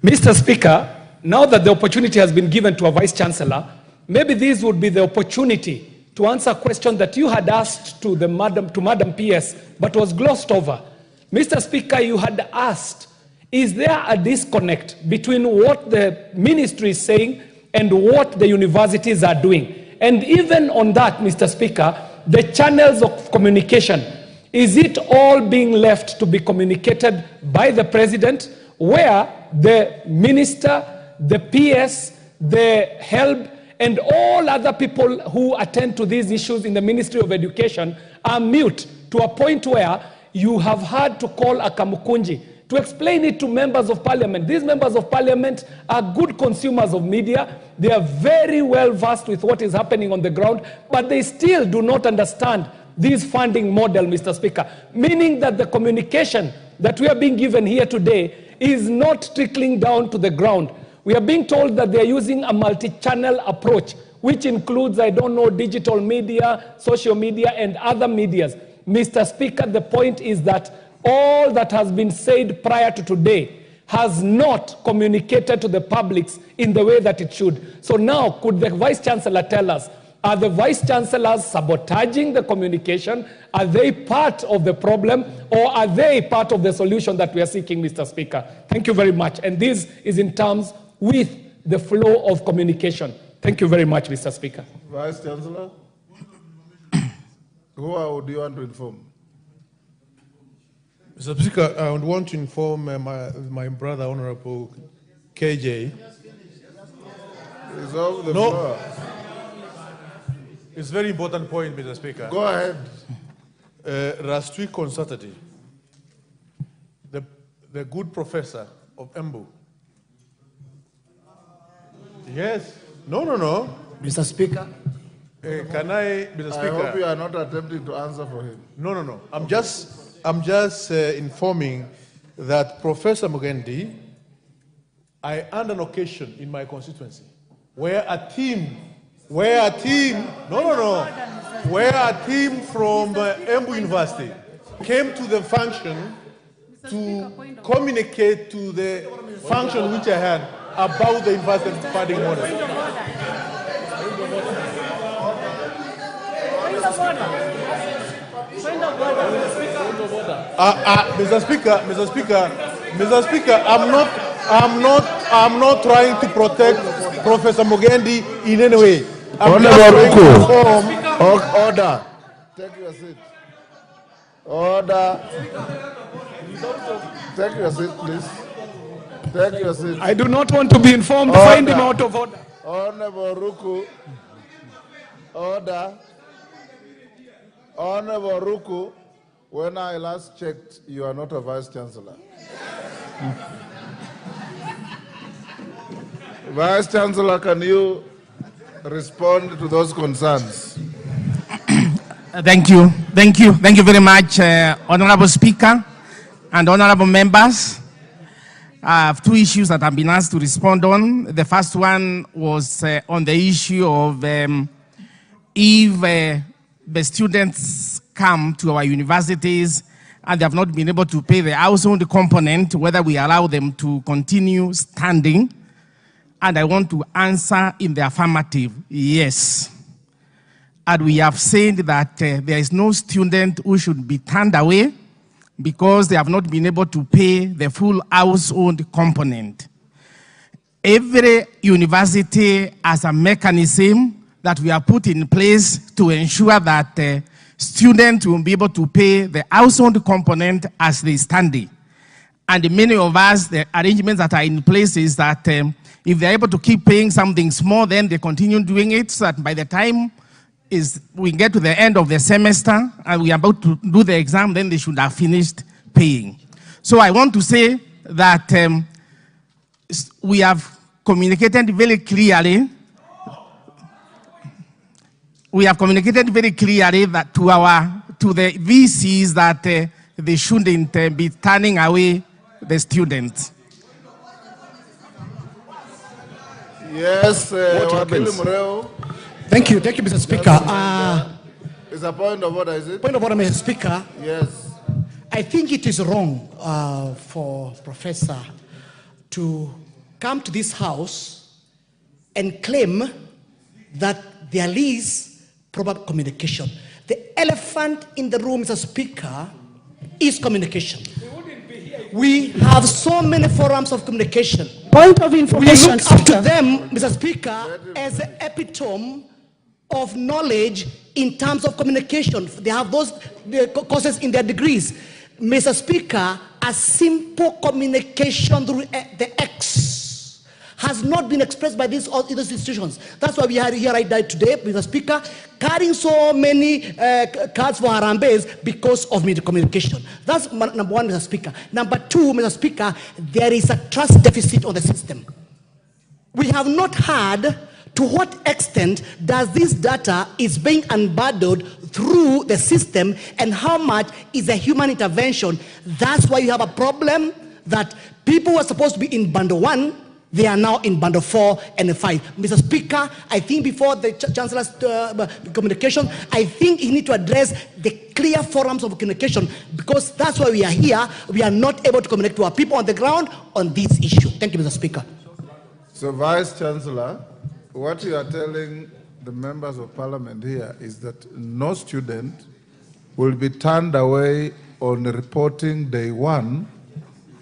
Mr. Speaker, now that the opportunity has been given to a Vice Chancellor, maybe this would be the opportunity to answer a question that you had asked to Madam PS, but was glossed over. Mr. Speaker, you had asked, is there a disconnect between what the ministry is saying and what the universities are doing? And even on that, Mr. Speaker, the channels of communication, is it all being left to be communicated by the President, where the minister, the PS, the HELB, and all other people who attend to these issues in the Ministry of Education are mute to a point where you have had to call a Kamukunji to explain it to members of parliament. These members of parliament are good consumers of media. They are very well versed with what is happening on the ground, but they still do not understand this funding model, Mr. Speaker, meaning that the communication that we are being given here today is not trickling down to the ground. We are being told that they are using a multi-channel approach, which includes, I don't know, digital media, social media, and other medias. Mr. Speaker, the point is that all that has been said prior to today has not communicated to the publics in the way that it should. So now, could the Vice Chancellor tell us, are the Vice Chancellors sabotaging the communication? Are they part of the problem, or are they part of the solution that we are seeking, Mr. Speaker? Thank you very much. And this is in terms with the flow of communication. Thank you very much, Mr. Speaker. Vice Chancellor, who do you want to inform? Mr. Speaker, I would want to inform my brother, Honorable KJ. It's over the floor. It's a very important point, Mr. Speaker. Go ahead. Last week on Saturday, the good professor of Embu. Yes. No. Mr. Speaker. Can I, Mr. Speaker? I hope you are not attempting to answer for him. No. I'm just informing that Professor Mugendi, I had an occasion in my constituency where a team from Embu University came to the function to communicate to the function which I had about the university funding model. Mr. Speaker, I'm not trying to protect Professor Mugendi in any way. Order. Take your seat. Order. Take your seat, please. Take your seat. I do not want to be informed. Order. Find him out of order. Honorable Ruku. Order. Honorable Ruku, when I last checked, you are not a Vice Chancellor. Vice Chancellor, can you respond to those concerns? Thank you very much, Honorable Speaker and Honorable Members. I have two issues that I've been asked to respond on. The first one was on the issue of if the students come to our universities and they have not been able to pay the household component, whether we allow them to continue standing. And I want to answer in the affirmative, yes. And we have said that there is no student who should be turned away because they have not been able to pay the full household component. Every university has a mechanism that we have put in place to ensure that students will be able to pay the household component as they study. And many of us, the arrangements that are in place is that if they're able to keep paying something small, then they continue doing it, so that by the time we get to the end of the semester and we are about to do the exam, then they should have finished paying. So I want to say that we have communicated very clearly. We have communicated very clearly that to the VCs that they shouldn't be turning away the students. Yes, Thank you, Mr. Speaker. It's a point of order, is it? Point of order, Mr. Speaker. Yes. I think it is wrong for Professor to come to this house and claim that there is proper communication. The elephant in the room, Mr. Speaker, is communication. We have so many forums of communication. Point of We information, look up to Speaker. them, Mr. Speaker, as the epitome of knowledge in terms of communication. They have those courses in their degrees. Mr. Speaker, a simple communication through the X has not been expressed by these institutions. That's why we are here right now today, Mr. Speaker, carrying so many cards for Harambes because of communication. That's number one, Mr. Speaker. Number two, Mr. Speaker, there is a trust deficit on the system. We have not heard to what extent does this data is being unbundled through the system and how much is a human intervention. That's why you have a problem that people who are supposed to be in bundle 1, they are now in bundle 4 and 5. Mr. Speaker, I think before the Chancellor's communication, I think you need to address the clear forums of communication because that's why we are here. We are not able to communicate to our people on the ground on this issue. Thank you, Mr. Speaker. So, Vice Chancellor, what you are telling the members of Parliament here is that no student will be turned away on reporting day 1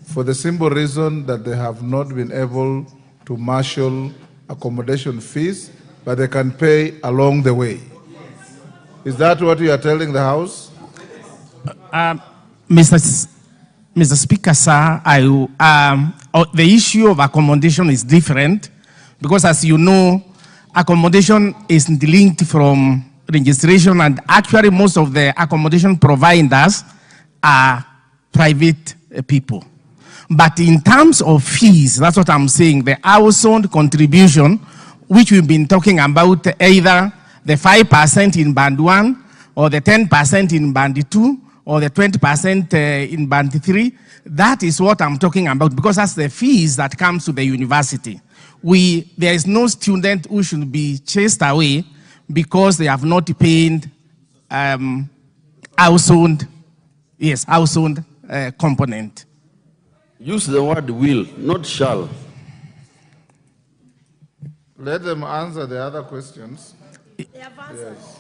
for the simple reason that they have not been able to marshal accommodation fees, but they can pay along the way. Is that what you are telling the House? Mr. Speaker, sir, the issue of accommodation is different because, as you know, accommodation is linked from registration, and actually most of the accommodation providers are private people. But in terms of fees, that's what I'm saying, the household contribution, which we've been talking about, either the 5% in band 1, or the 10% in band 2, or the 20% in band 3, that is what I'm talking about, because that's the fees that comes to the university. There is no student who should be chased away because they have not paid household component. Use the word will, not shall. Let them answer the other questions. They have answered. Yes.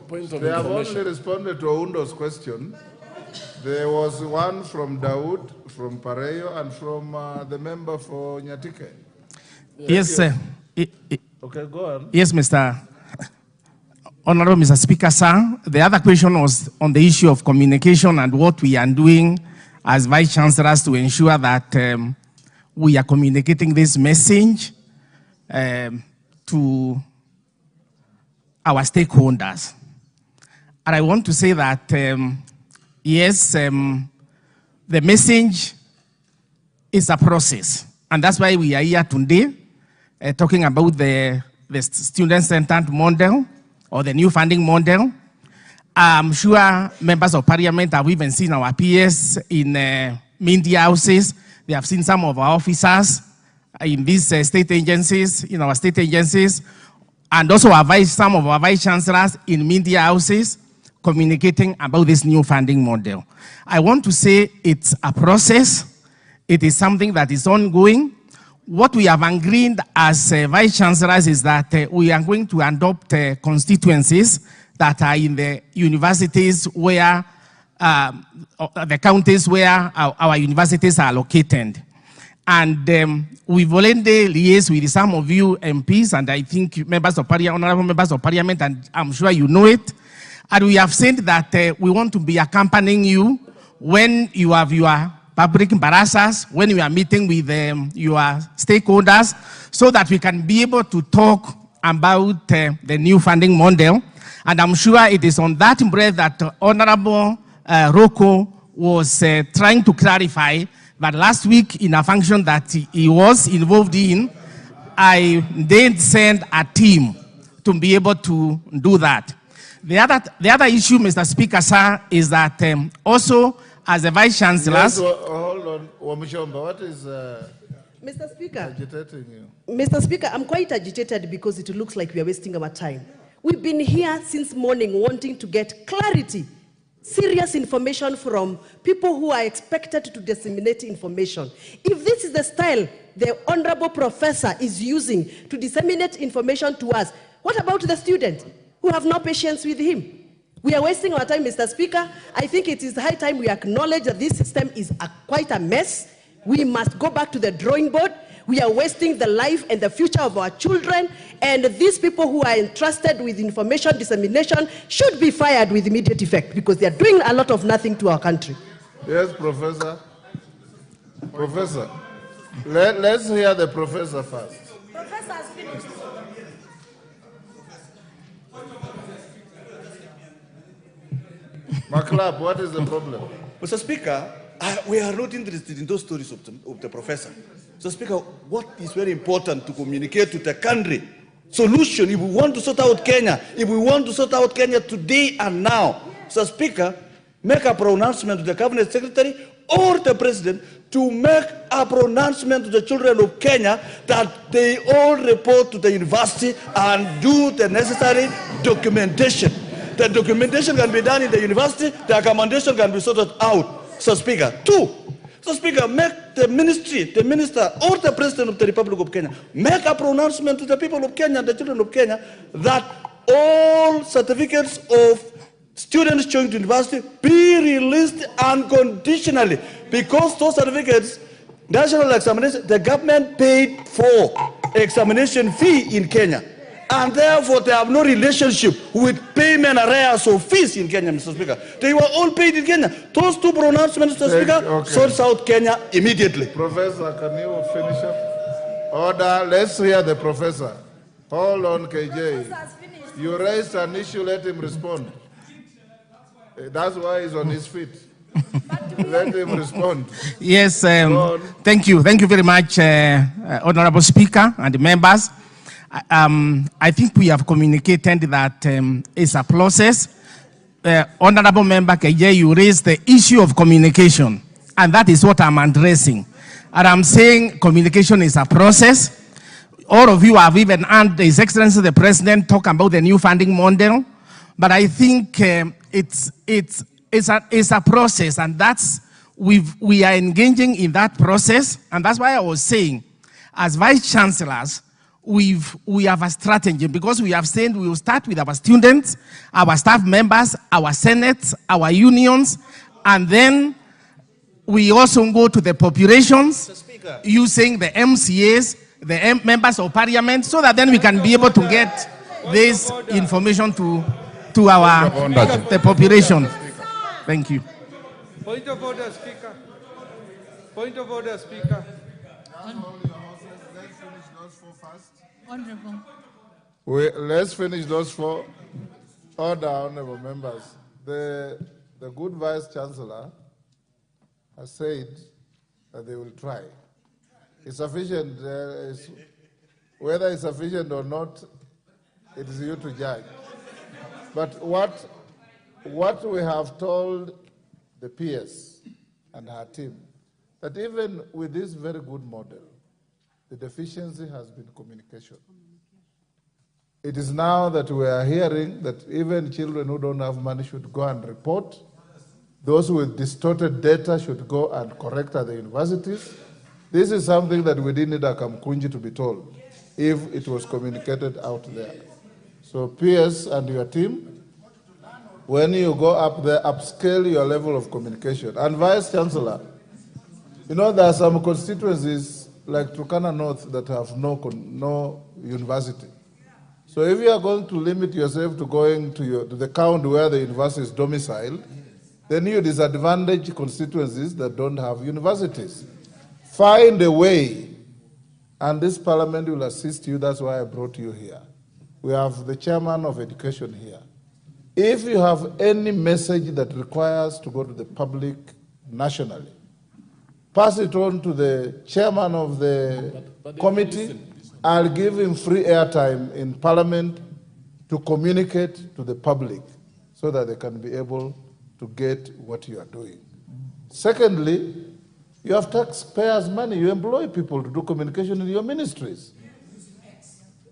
Point of They have information. only responded to Oundo's question. There was one from Dawood, from Pareyo, and from the member for Nyatike. Yes, sir. Okay, go on. Yes, Honorable Mr. Speaker, sir. The other question was on the issue of communication and what we are doing as Vice Chancellors to ensure that we are communicating this message to our stakeholders. And I want to say that, yes, the message is a process. And that's why we are here today talking about the student-centered model or the new funding model. I'm sure members of Parliament have even seen our peers in media houses. They have seen some of our officers in these state agencies, in our state agencies, and also some of our vice chancellors in media houses communicating about this new funding model. I want to say it's a process. It is something that is ongoing. What we have agreed as vice chancellors is that we are going to adopt constituencies that are in the universities where, the counties where our universities are located. And we've already liaised with some of you MPs, and I think members of Parliament, honorable members of Parliament, and I'm sure you know it. And we have said that we want to be accompanying you when you have your public embarrassers, when you are meeting with your stakeholders, so that we can be able to talk about the new funding model. And I'm sure it is on that breath that Honorable Rocco was trying to clarify that last week in a function that he was involved in, I did send a team to be able to do that. The other issue, Mr. Speaker, sir, is that also as a Vice Chancellor... Yes, hold on. Wamushomba, what is Mr. Speaker, agitating you? Mr. Speaker, I'm quite agitated because it looks like we are wasting our time. We've been here since morning wanting to get clarity serious information from people who are expected to disseminate information. If this is the style the honorable professor is using to disseminate information to us, what about the students who have no patience with him? We are wasting our time, Mr. Speaker. I think it is high time we acknowledge that this system is quite a mess. We must go back to the drawing board. We are wasting the life and the future of our children, and these people who are entrusted with information dissemination should be fired with immediate effect because they are doing a lot of nothing to our country. Yes, Professor. Professor, let's hear the professor first. Professor has finished. McClap, what is the problem? Mr. Speaker, we are not interested in those stories of the professor. Mr. Speaker, what is very important to communicate to the country? Solution, if we want to sort out Kenya, today and now, Mr. Speaker, make a pronouncement to the cabinet secretary or the president to make a pronouncement to the children of Kenya that they all report to the university and do the necessary documentation. The documentation can be done in the university, the accommodation can be sorted out, Mr. Speaker. Two, Mr. Speaker, make the ministry, the minister, or the president of the Republic of Kenya, make a pronouncement to the people of Kenya, the children of Kenya, that all certificates of students going to university be released unconditionally, because those certificates, national examination, the government paid for examination fee in Kenya. And therefore, they have no relationship with payment arrears of fees in Kenya, Mr. Speaker. They were all paid in Kenya. Those two pronouncements, Mr. Speaker, sorts out Kenya immediately. Professor, can you finish up? Order, let's hear the professor. Hold on, KJ. You raised an issue, let him respond. That's why he's on his feet. Let him respond. Yes, thank you. Thank you very much, Honorable Speaker and the members. I think we have communicated that it's a process. Honorable Member KJ, you raised the issue of communication, and that is what I'm addressing. And I'm saying communication is a process. All of you have even heard His Excellency the President talk about the new funding model, but I think it's a process, and that's we are engaging in that process, and that's why I was saying, as Vice Chancellors, we have a strategy, because we have said we will start with our students, our staff members, our senates, our unions, and then we also go to the populations using the MCAs, the members of parliament, so that then we can be able to get this information to the population. Thank you. Point of order, Speaker. Point of order, Speaker. Honorable. Let's finish those four. Order, honorable members. The good Vice Chancellor has said that they will try. It's sufficient. Whether it's sufficient or not, it is you to judge. But what we have told the PS and her team, that even with this very good model, the deficiency has been communication. It is now that we are hearing that even children who don't have money should go and report. Those with distorted data should go and correct at the universities. This is something that we didn't need a Kamkunji to be told if it was communicated out there. So PS and your team, when you go up there, upscale your level of communication. And Vice Chancellor, you know, there are some constituencies like Turkana North that have no university. So if you are going to limit yourself to going to the county where the university is domiciled, then you disadvantage constituencies that don't have universities. Find a way, and this parliament will assist you. That's why I brought you here. We have the chairman of education here. If you have any message that requires to go to the public nationally, pass it on to the chairman of the committee. I'll give him free airtime in parliament to communicate to the public so that they can be able to get what you are doing. Secondly, you have taxpayers' money. You employ people to do communication in your ministries.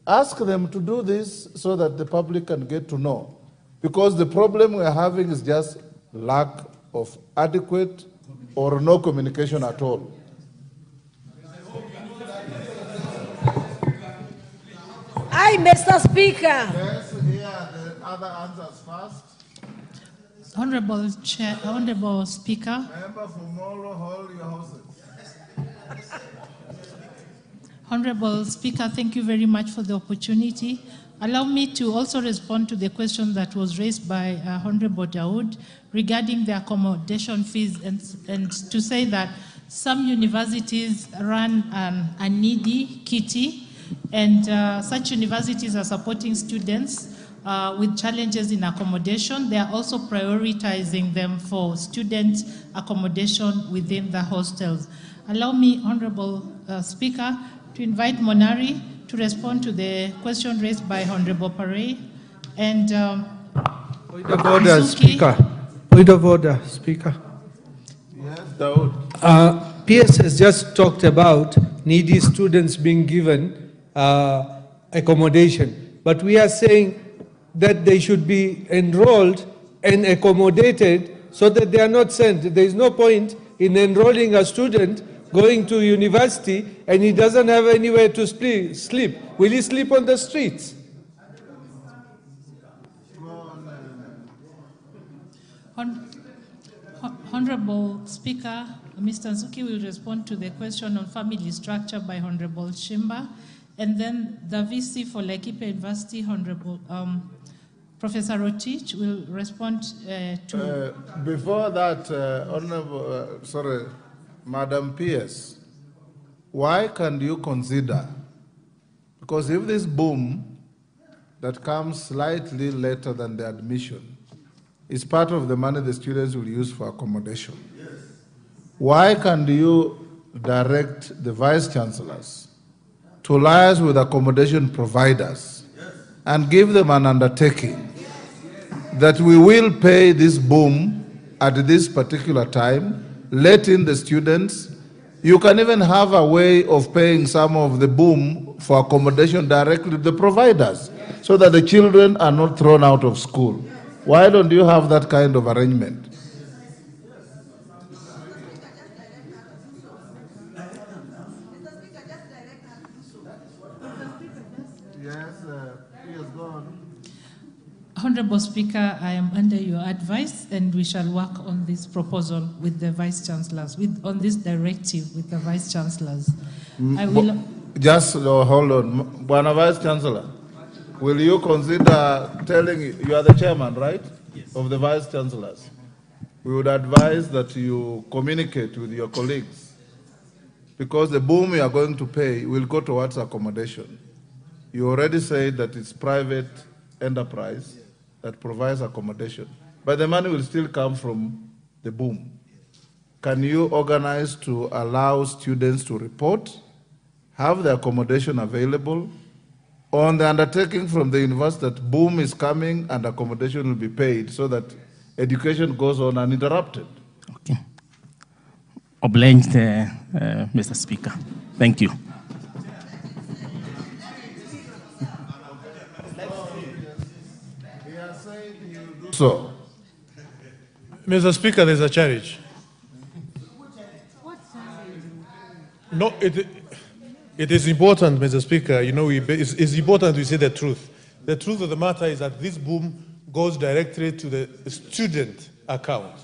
Ask them to do this so that the public can get to know. Because the problem we're having is just lack of adequate or no communication at all. Mr. Speaker. Let's hear the other answers first. Honorable Chair, Honorable Speaker. Member for Molo, hold your horses. Honorable Speaker, thank you very much for the opportunity. Allow me to also respond to the question that was raised by Honorable Dawood regarding the accommodation fees and to say that some universities run a needy kitty, and such universities are supporting students with challenges in accommodation. They are also prioritizing them for student accommodation within the hostels. Allow me, Honorable Speaker, to invite Monari to respond to the question raised by Honorable Parey and Point of order, Mizuki. Speaker. Point of order, Speaker. Yes, Dawood. PS has just talked about needy students being given accommodation, but we are saying that they should be enrolled and accommodated so that they are not sent. There is no point in enrolling a student going to university and he doesn't have anywhere to sleep. Will he sleep on the streets? Honorable Speaker, Mr. Nzuki will respond to the question on family structure by Honorable Shimba, and then the VC for Laikipia University, Honorable Professor Rotich, will respond to... Before that, Madam PS, why can you consider, because if this boom that comes slightly later than the admission is part of the money the students will use for accommodation, why can't you direct the vice chancellors to liaise with accommodation providers and give them an undertaking that we will pay this boom at this particular time, let in the students. You can even have a way of paying some of the boom for accommodation directly to the providers so that the children are not thrown out of school. Why don't you have that kind of arrangement? Honorable Speaker, I am under your advice, and we shall work on this proposal with the Vice Chancellors, on this directive with the Vice Chancellors. I will... Just hold on. Bwana Vice Chancellor, will you consider telling, you are the chairman, right? Yes. Of the Vice Chancellors. We would advise that you communicate with your colleagues, because the boom you are going to pay will go towards accommodation. You already said that it's private enterprise that provides accommodation, but the money will still come from the boom. Can you organize to allow students to report, have the accommodation available, on the undertaking from the university that boom is coming and accommodation will be paid so that education goes on uninterrupted? Okay. Obliged, Mr. Speaker. Thank you. So, Mr. Speaker, there's a challenge. No, it is important, Mr. Speaker. You know, it's important to say the truth. The truth of the matter is that this boom goes directly to the student account.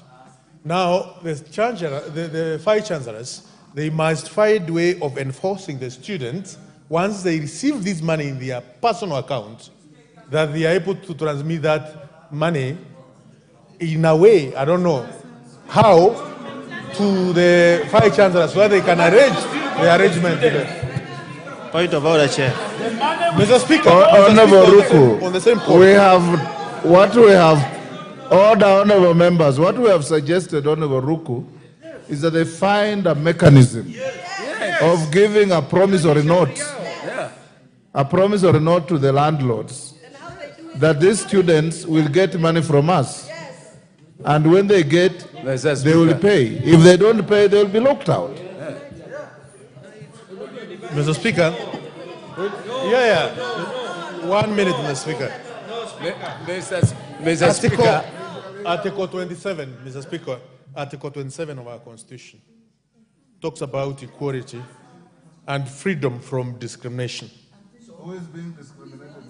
Now, the five chancellors, they must find a way of enforcing the students once they receive this money in their personal account, that they are able to transmit that money in a way, I don't know how, to the five chancellors so that they can arrange the arrangement. Point of order, Chair. Mr. Speaker, Honorable Ruku, on the same point. Honorable members, what we have suggested, Honorable Ruku, is that they find a mechanism of giving a promissory note, to the landlords, that these students will get money from us. And when they get, they will pay. If they don't pay, they will be locked out. Mr. Speaker. 1 minute, Mr. Speaker. Mr. Speaker. Article 27, Mr. Speaker, Article 27 of our Constitution talks about equality and freedom from discrimination. So who is being discriminated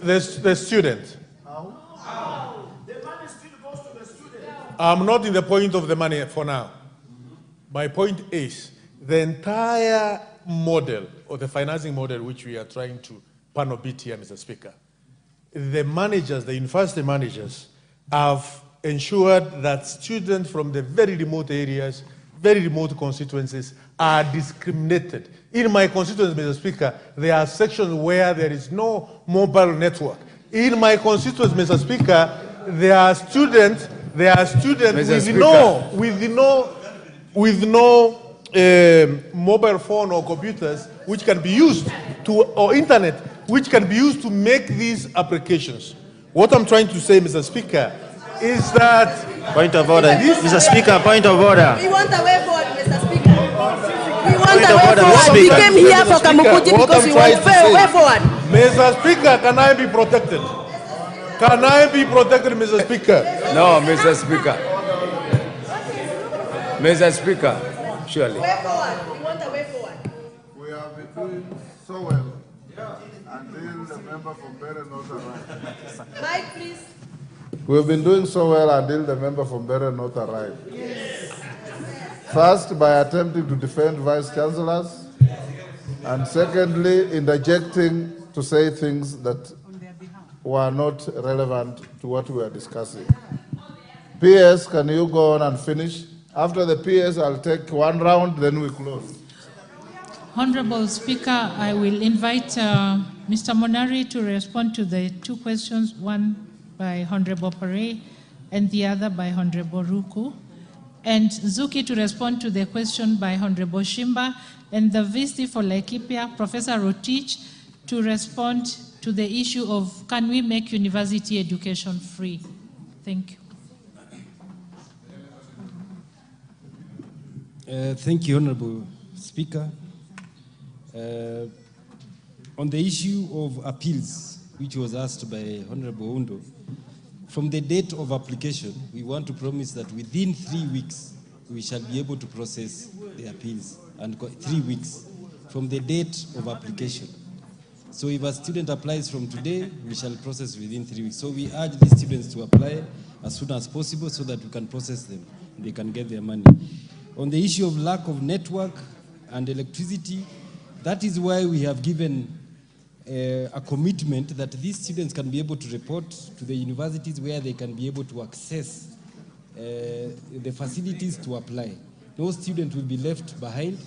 here? The student. How? The money still goes to the student. I'm not in the point of the money for now. My point is the entire model or the financing model which we are trying to panel beat here, Mr. Speaker. The managers, the university managers, have ensured that students from the very remote areas, very remote constituencies are discriminated. In my constituency, Mr. Speaker, there are sections where there is no mobile network. In my constituency, Mr. Speaker, there are students with no mobile phone or computers which can be used to, or internet, which can be used to make these applications. What I'm trying to say, Mr. Speaker, is that... Point of order. Mr. Speaker, point of order. We want a way forward, Mr. Speaker. We want Point a of way order, forward. Mr. We Speaker. came here for Mr. Speaker, Kamukuji what because I'm we trying want to a say- way forward. Mr. Speaker, can I be protected? Can I be protected, Mr. Speaker? No, Mr. Speaker. Mr. Speaker, surely. Way forward. We want a way forward. We have been doing so well until the member from Beren not arrived. Mike, please. We've been doing so well until the member from Beren not arrived. First, by attempting to defend vice chancellors, and secondly, interjecting to say things that were not relevant to what we are discussing. PS, can you go on and finish? After the PS, I'll take one round, then we close. Honorable Speaker, I will invite Mr. Monari to respond to the two questions, one by Honorable Pare and the other by Honorable Ruku, and Zuki to respond to the question by Honorable Shimba, and the VC for Laikipia, Professor Rotich, to respond to the issue of can we make university education free? Thank you. Thank you, Honorable Speaker. On the issue of appeals, which was asked by Honorable Undo, from the date of application, we want to promise that within 3 weeks, we shall be able to process the appeals, and 3 weeks from the date of application. So if a student applies from today, we shall process within 3 weeks. So we urge the students to apply as soon as possible so that we can process them, they can get their money. On the issue of lack of network and electricity, that is why we have given a commitment that these students can be able to report to the universities where they can be able to access the facilities to apply. No student will be left behind,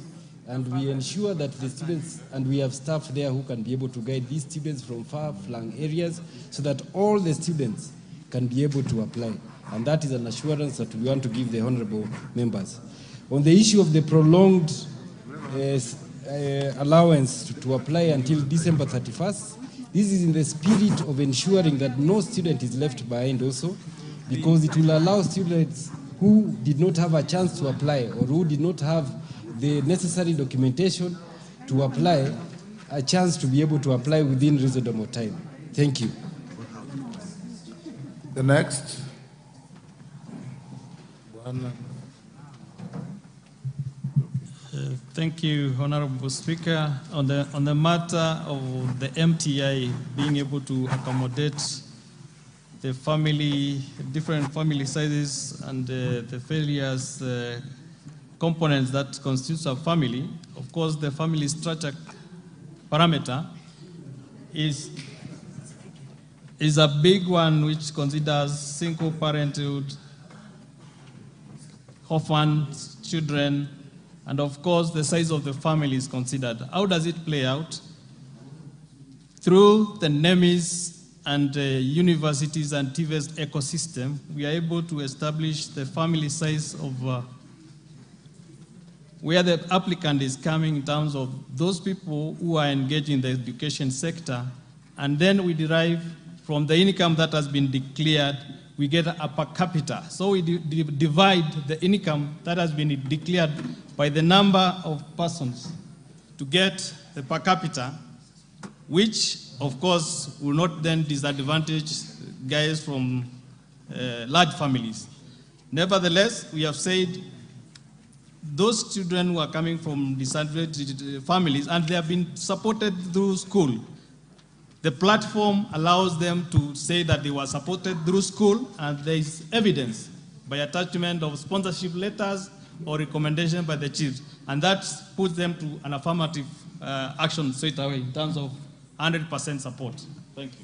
and we ensure that the students, and we have staff there who can be able to guide these students from far-flung areas so that all the students can be able to apply. And that is an assurance that we want to give the honorable members. On the issue of the prolonged allowance to apply until December 31st, this is in the spirit of ensuring that no student is left behind also, because it will allow students who did not have a chance to apply or who did not have the necessary documentation to apply a chance to be able to apply within reasonable time. Thank you. The next. Thank you, Honorable Speaker. On the matter of the MTI being able to accommodate the family, different family sizes and the various components that constitutes a family, of course, the family structure parameter is a big one which considers single parenthood, orphans, children, and of course, the size of the family is considered. How does it play out? Through the NEMIS and universities and TVES ecosystem, we are able to establish the family size of where the applicant is coming in terms of those people who are engaged in the education sector, and then we derive from the income that has been declared, we get a per capita. So we divide the income that has been declared by the number of persons to get the per capita, which of course will not then disadvantage guys from large families. Nevertheless, we have said those children who are coming from disadvantaged families and they have been supported through school, the platform allows them to say that they were supported through school, and there is evidence by attachment of sponsorship letters or recommendation by the chiefs, and that puts them to an affirmative action straight away in terms of 100% support. Thank you.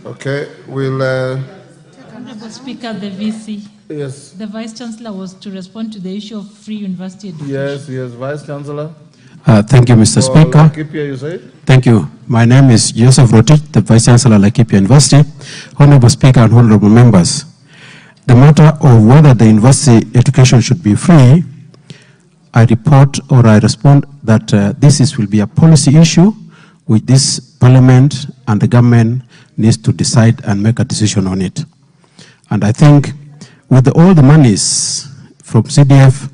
Okay, we'll... Honorable Speaker, the VC. Yes. The Vice Chancellor was to respond to the issue of free university education. Yes, Vice Chancellor. Thank you, Mr. Speaker. Laikipia, you say? Thank you. My name is Joseph Rotich, the Vice Chancellor, Laikipia University. Honorable Speaker and honorable members, the matter of whether the university education should be free, I report or I respond that this will be a policy issue which this Parliament and the government needs to decide and make a decision on it. And I think with all the monies from CDF,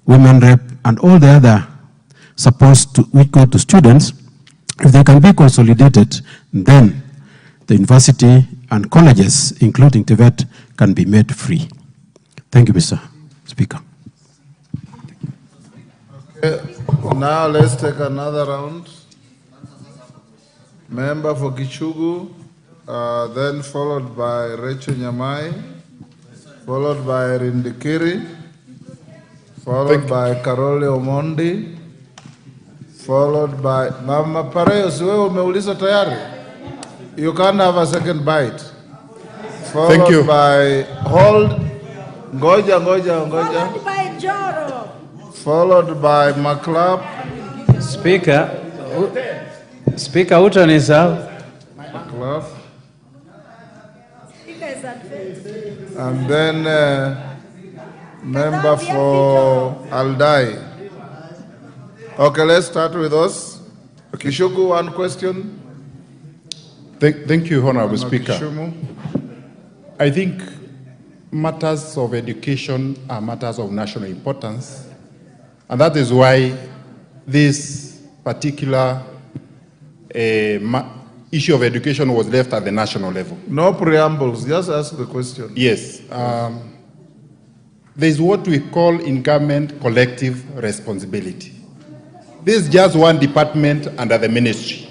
Women Rep, and all the other supports which go to students, if they can be consolidated, then the university and colleges, including TVET, can be made free. Thank you, Mr. Speaker. Okay, now let's take another round. Member for Gichugu, then followed by Rachel Nyamai, followed by Rindikiri, followed by Karole Omondi, followed by Mama Pareyos. Wewe umeuliza tayari? You can't have a second bite. Followed by Hold. Ngoja. Followed by Joro. Followed by McClap. Speaker, Uton is out. McClap. Speaker is advanced. And then member for Aldai. Okay, let's start with us. Kishugu, one question. Thank you, Honorable Speaker. Kishumu. I think matters of education are matters of national importance, and that is why this particular issue of education was left at the national level. No preambles, just ask the question. Yes. There is what we call in government collective responsibility. This is just one department under the ministry.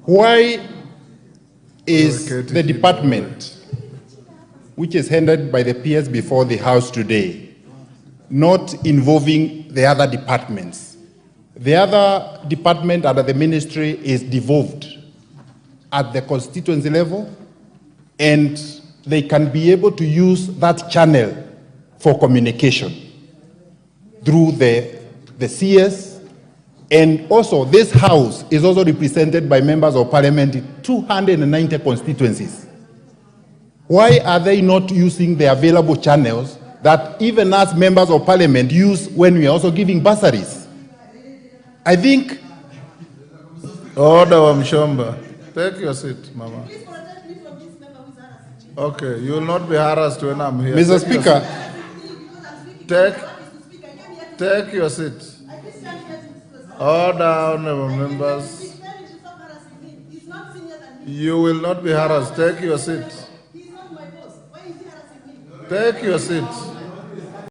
Why is the department, which is handled by the PS before the House today, not involving the other departments? The other department under the ministry is devolved at the constituency level, and they can be able to use that channel for communication through the CS. And also, this House is also represented by members of Parliament in 290 constituencies. Why are they not using the available channels that even as members of Parliament use when we are also giving bursaries? I think... Order, Wamshomba. Take your seat, Mama. Okay, you will not be harassed when I'm here. Mr. Speaker. Take your seat. Order, honorable members. You will not be harassed. Take your seat. Take your seat.